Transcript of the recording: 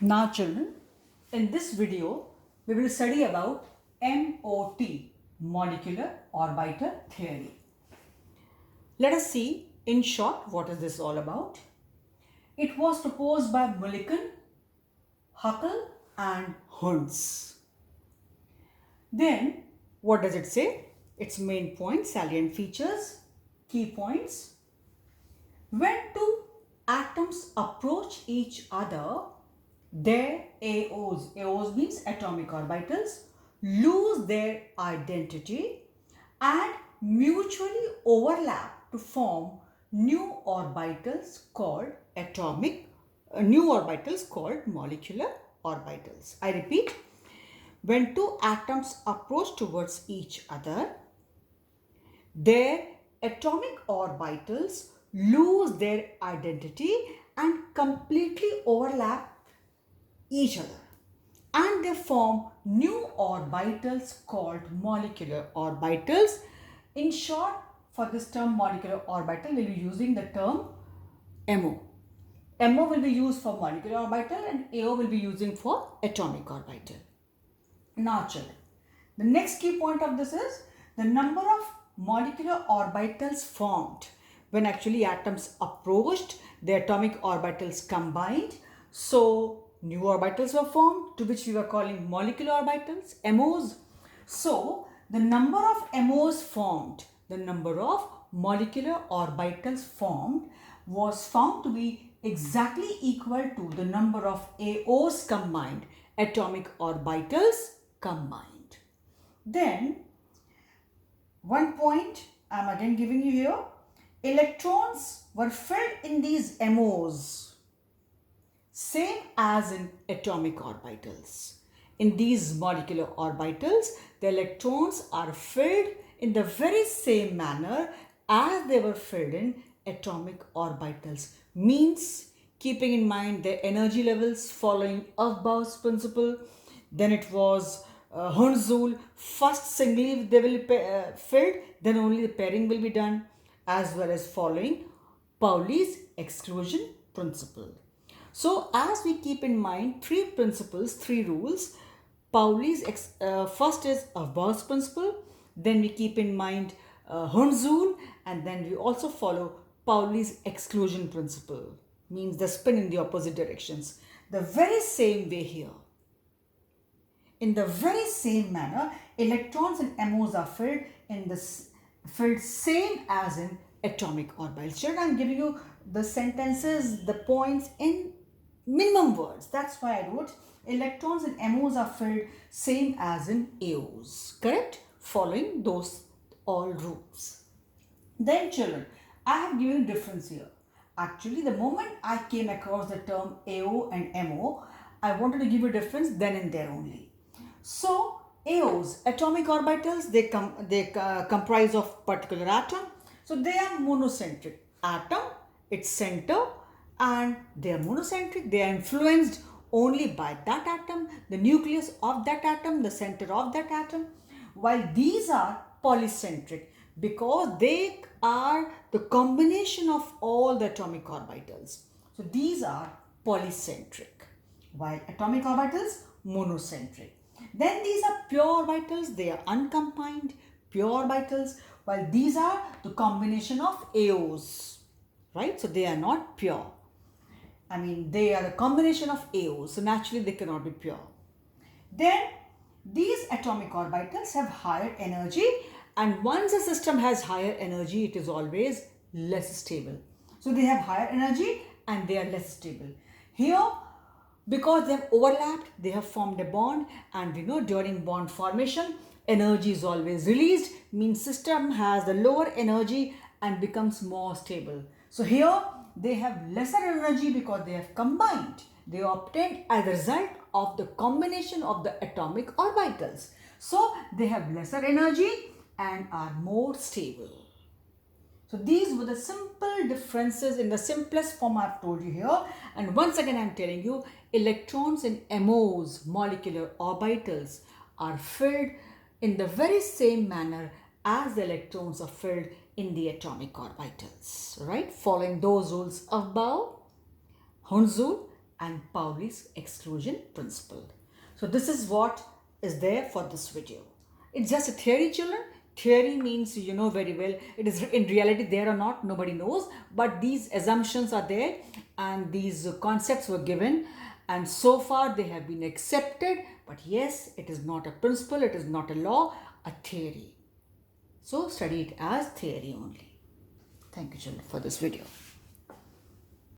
Now children, in this video, we will study about MOT, molecular orbital theory. Let us see in short what is this all about. It was proposed by Millikan, Huckel and Hunds. Then what does it say? Its main points, salient features, key points. When two atoms approach each other, their AOs means atomic orbitals, lose their identity and mutually overlap to form new orbitals called molecular orbitals. I repeat, when two atoms approach towards each other, their atomic orbitals lose their identity and completely overlap each other, and they form new orbitals called molecular orbitals. In short, for this term molecular orbital, we'll be using the term MO. MO will be used for molecular orbital and AO will be using for atomic orbital. Now children, the next key point of this is the number of molecular orbitals formed when actually atoms approached, the atomic orbitals combined. So new orbitals were formed, to which we were calling molecular orbitals, MOs. So the number of MOs formed, the number of molecular orbitals formed was found to be exactly equal to the number of AOs combined, atomic orbitals combined. Then one point I am again giving you here, electrons were filled in these MOs same as in atomic orbitals. In these molecular orbitals, the electrons are filled in the very same manner as they were filled in atomic orbitals. Means keeping in mind the energy levels following Aufbau's principle. Then it was Hertz-Joule. First singly they will be filled, then only the pairing will be done, as well as following Pauli's exclusion principle. So as we keep in mind three principles, three rules, Pauli's first is Aufbau's principle, then we keep in mind Hertz-Joule, and then we also follow Pauli's exclusion principle, means the spin in the opposite directions. The very same way here. In the very same manner, electrons and MOs are filled same as in atomic orbitals. Children, I am giving you the sentences, the points in minimum words. That's why I wrote electrons and MOs are filled same as in AOs. Correct? Following those all rules. Then children, I have given a difference here. Actually, the moment I came across the term AO and MO, I wanted to give a difference then and there only. So AOs, atomic orbitals, they comprise of particular atom. So they are monocentric. Atom, its center, and they are monocentric. They are influenced only by that atom, the nucleus of that atom, the center of that atom. While these are polycentric because they are the combination of all the atomic orbitals. So these are polycentric, while atomic orbitals monocentric. Then these are pure orbitals, they are uncombined, pure orbitals, while these are the combination of AOs, right? So they are not pure. I mean, they are a combination of AOs, so naturally they cannot be pure. Then these atomic orbitals have higher energy, and once a system has higher energy, it is always less stable. So they have higher energy and they are less stable. Here, because they have overlapped, they have formed a bond, and we know during bond formation, energy is always released, means system has the lower energy and becomes more stable. So here they have lesser energy because they have combined. They are obtained as a result of the combination of the atomic orbitals. So they have lesser energy and are more stable. So these were the simple differences in the simplest form I have told you here. And once again I am telling you, electrons in MOs, molecular orbitals, are filled in the very same manner as the electrons are filled in the atomic orbitals, right? Following those rules of Bohr, Hertz-Joule and Pauli's exclusion principle. So this is what is there for this video. It's just a theory, children. Theory means you know very well. It is in reality there or not, nobody knows. But these assumptions are there and these concepts were given, and so far they have been accepted. But yes, it is not a principle, it is not a law, a theory. So study it as theory only. Thank you, children, for this video.